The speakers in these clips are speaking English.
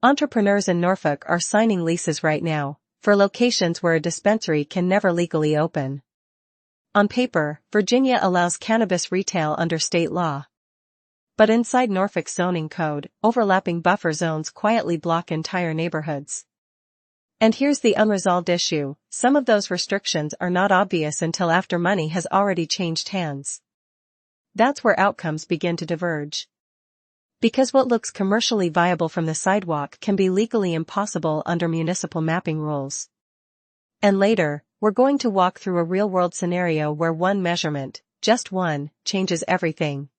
Entrepreneurs in Norfolk are signing leases right now for locations where a dispensary can never legally open. On paper, Virginia allows cannabis retail under state law. But inside Norfolk's zoning code, overlapping buffer zones quietly block entire neighborhoods. And here's the unresolved issue: some of those restrictions are not obvious until after money has already changed hands. That's where outcomes begin to diverge. Because what looks commercially viable from the sidewalk can be legally impossible under municipal mapping rules. And later, we're going to walk through a real-world scenario where one measurement, just one, changes everything.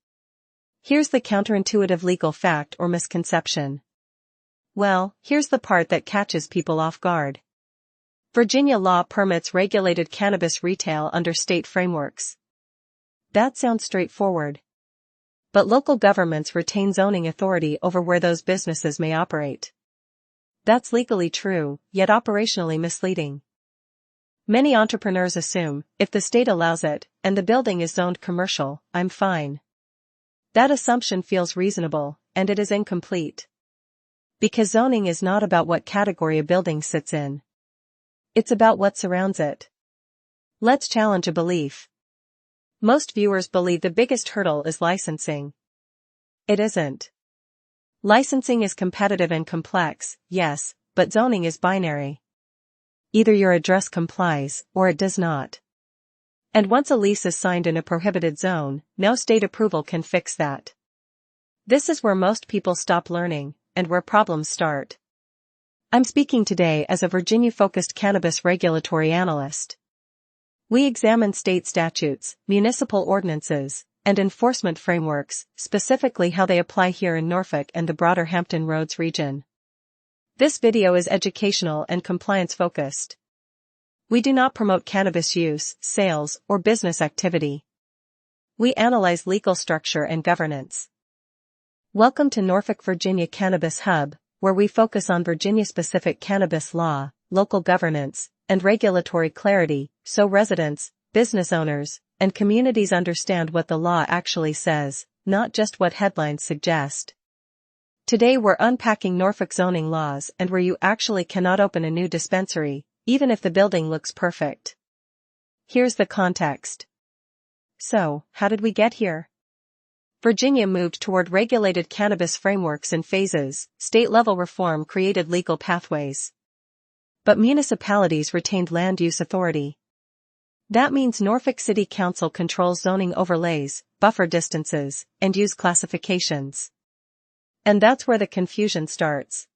Here's the counterintuitive legal fact or misconception. Well, here's the part that catches people off guard. Virginia law permits regulated cannabis retail under state frameworks. That sounds straightforward. But local governments retain zoning authority over where those businesses may operate. That's legally true, yet operationally misleading. Many entrepreneurs assume, if the state allows it, and the building is zoned commercial, I'm fine. That assumption feels reasonable, and it is incomplete. Because zoning is not about what category a building sits in. It's about what surrounds it. Let's challenge a belief. Most viewers believe the biggest hurdle is licensing. It isn't. Licensing is competitive and complex, yes, but zoning is binary. Either your address complies, or it does not. And once a lease is signed in a prohibited zone, no state approval can fix that. This is where most people stop learning, and where problems start. I'm speaking today as a Virginia-focused cannabis regulatory analyst. We examine state statutes, municipal ordinances, and enforcement frameworks, specifically how they apply here in Norfolk and the broader Hampton Roads region. This video is educational and compliance-focused. We do not promote cannabis use, sales, or business activity. We analyze legal structure and governance. Welcome to Norfolk, Virginia Cannabis Hub, where we focus on Virginia-specific cannabis law, local governance, and regulatory clarity, so residents, business owners, and communities understand what the law actually says, not just what headlines suggest. Today we're unpacking Norfolk zoning laws and where you actually cannot open a new dispensary, even if the building looks perfect. Here's the context. So, how did we get here? Virginia moved toward regulated cannabis frameworks in phases. State-level reform created legal pathways. But municipalities retained land use authority. That means Norfolk City Council controls zoning overlays, buffer distances, and use classifications. And that's where the confusion starts.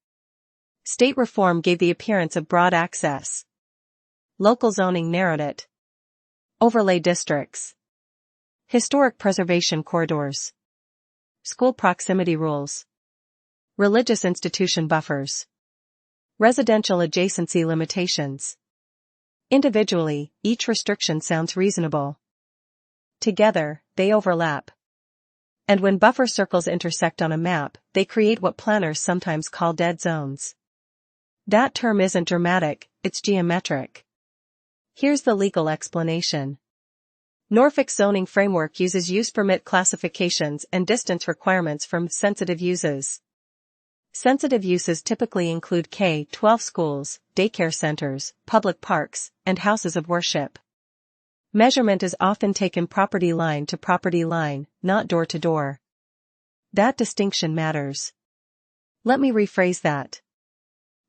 State reform gave the appearance of broad access. Local zoning narrowed it. Overlay districts. Historic preservation corridors. School proximity rules. Religious institution buffers. Residential adjacency limitations. Individually, each restriction sounds reasonable. Together, they overlap. And when buffer circles intersect on a map, they create what planners sometimes call dead zones. That term isn't dramatic, it's geometric. Here's the legal explanation. Norfolk's zoning framework uses use permit classifications and distance requirements from sensitive uses. Sensitive uses typically include K-12 schools, daycare centers, public parks, and houses of worship. Measurement is often taken property line to property line, not door to door. That distinction matters. Let me rephrase that.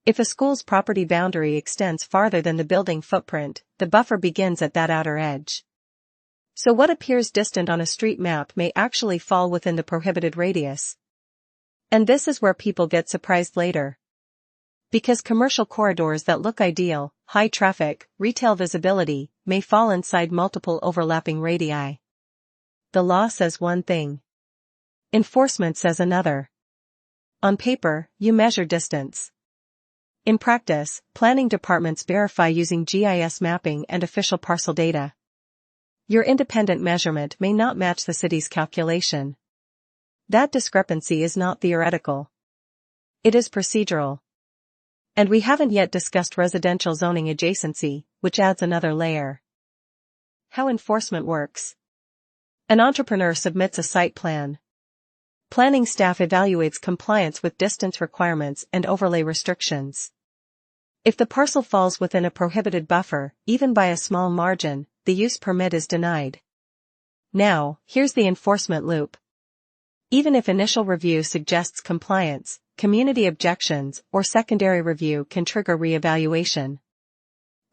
If a school's property boundary extends farther than the building footprint, the buffer begins at that outer edge. So what appears distant on a street map may actually fall within the prohibited radius. And this is where people get surprised later. Because commercial corridors that look ideal, high traffic, retail visibility, may fall inside multiple overlapping radii. The law says one thing. Enforcement says another. On paper, you measure distance. In practice, planning departments verify using GIS mapping and official parcel data. Your independent measurement may not match the city's calculation. That discrepancy is not theoretical. It is procedural. And we haven't yet discussed residential zoning adjacency, which adds another layer. How enforcement works. An entrepreneur submits a site plan. Planning staff evaluates compliance with distance requirements and overlay restrictions. If the parcel falls within a prohibited buffer, even by a small margin, the use permit is denied. Now, here's the enforcement loop. Even if initial review suggests compliance, community objections or secondary review can trigger re-evaluation.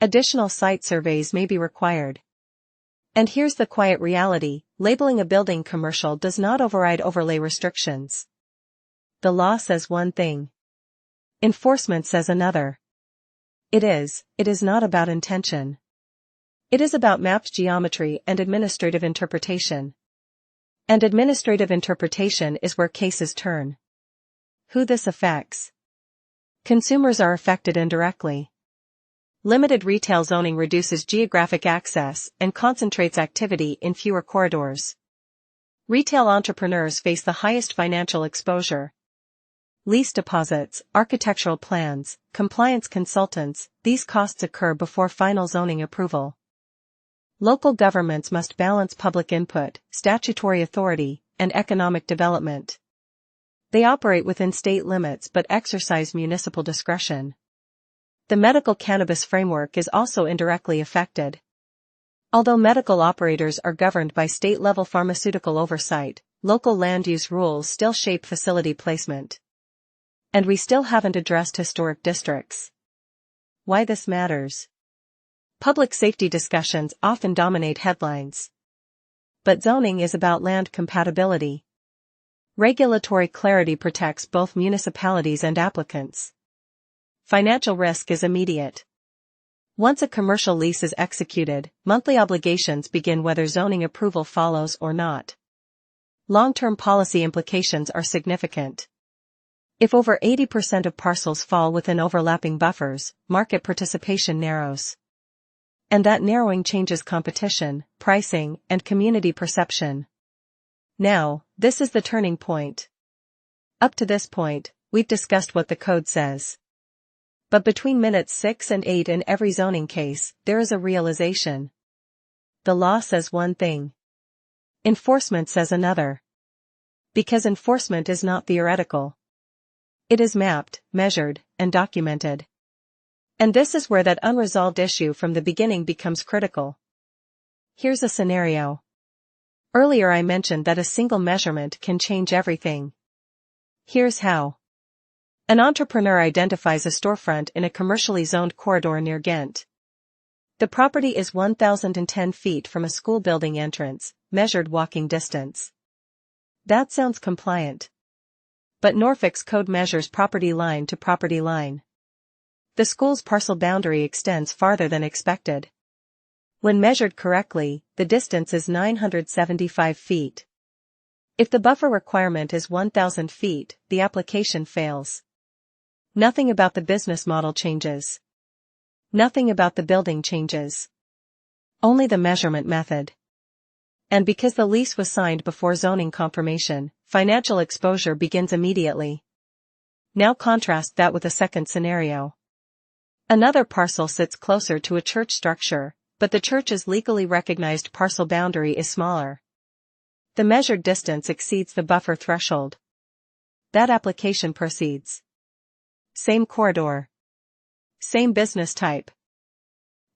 Additional site surveys may be required. And here's the quiet reality: labeling a building commercial does not override overlay restrictions. The law says one thing. Enforcement says another. It is not about intention. It is about mapped geometry and administrative interpretation. And administrative interpretation is where cases turn. Who this affects? Consumers are affected indirectly. Limited retail zoning reduces geographic access and concentrates activity in fewer corridors. Retail entrepreneurs face the highest financial exposure. Lease deposits, architectural plans, compliance consultants, these costs occur before final zoning approval. Local governments must balance public input, statutory authority, and economic development. They operate within state limits but exercise municipal discretion. The medical cannabis framework is also indirectly affected. Although medical operators are governed by state-level pharmaceutical oversight, local land use rules still shape facility placement. And we still haven't addressed historic districts. Why this matters? Public safety discussions often dominate headlines. But zoning is about land compatibility. Regulatory clarity protects both municipalities and applicants. Financial risk is immediate. Once a commercial lease is executed, monthly obligations begin whether zoning approval follows or not. Long-term policy implications are significant. If over 80% of parcels fall within overlapping buffers, market participation narrows. And that narrowing changes competition, pricing, and community perception. Now, this is the turning point. Up to this point, we've discussed what the code says. But between minutes 6 and 8 in every zoning case, there is a realization. The law says one thing. Enforcement says another. Because enforcement is not theoretical. It is mapped, measured, and documented. And this is where that unresolved issue from the beginning becomes critical. Here's a scenario. Earlier I mentioned that a single measurement can change everything. Here's how. An entrepreneur identifies a storefront in a commercially zoned corridor near Ghent. The property is 1,010 feet from a school building entrance, measured walking distance. That sounds compliant. But Norfolk's code measures property line to property line. The school's parcel boundary extends farther than expected. When measured correctly, the distance is 975 feet. If the buffer requirement is 1,000 feet, the application fails. Nothing about the business model changes. Nothing about the building changes. Only the measurement method. And because the lease was signed before zoning confirmation, financial exposure begins immediately. Now contrast that with a second scenario. Another parcel sits closer to a church structure, but the church's legally recognized parcel boundary is smaller. The measured distance exceeds the buffer threshold. That application proceeds. Same corridor. Same business type.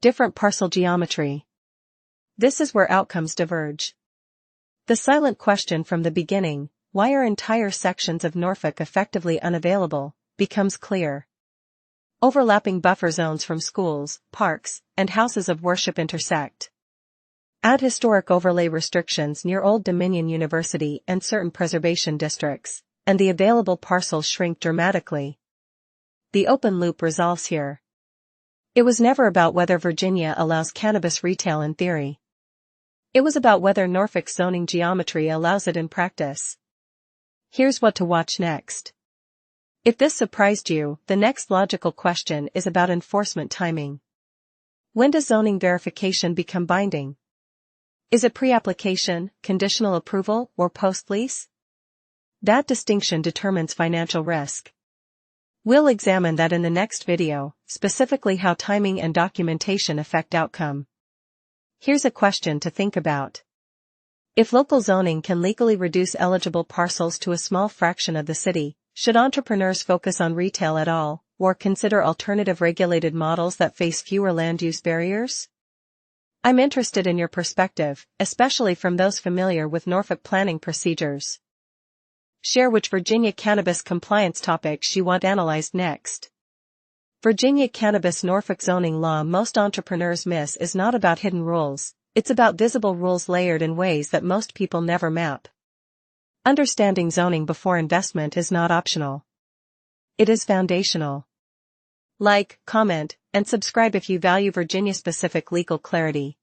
Different parcel geometry. This is where outcomes diverge. The silent question from the beginning, why are entire sections of Norfolk effectively unavailable, becomes clear. Overlapping buffer zones from schools, parks, and houses of worship intersect. Add historic overlay restrictions near Old Dominion University and certain preservation districts, and the available parcels shrink dramatically. The open loop resolves here. It was never about whether Virginia allows cannabis retail in theory. It was about whether Norfolk's zoning geometry allows it in practice. Here's what to watch next. If this surprised you, the next logical question is about enforcement timing. When does zoning verification become binding? Is it pre-application, conditional approval, or post-lease? That distinction determines financial risk. We'll examine that in the next video, specifically how timing and documentation affect outcome. Here's a question to think about. If local zoning can legally reduce eligible parcels to a small fraction of the city, should entrepreneurs focus on retail at all, or consider alternative regulated models that face fewer land use barriers? I'm interested in your perspective, especially from those familiar with Norfolk planning procedures. Share which Virginia cannabis compliance topics you want analyzed next. Virginia cannabis Norfolk zoning law most entrepreneurs miss is not about hidden rules, it's about visible rules layered in ways that most people never map. Understanding zoning before investment is not optional. It is foundational. Like, comment, and subscribe if you value Virginia-specific legal clarity.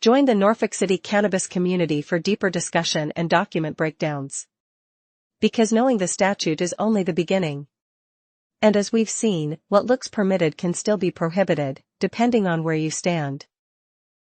Join the Norfolk City cannabis community for deeper discussion and document breakdowns. Because knowing the statute is only the beginning. And as we've seen, what looks permitted can still be prohibited, depending on where you stand.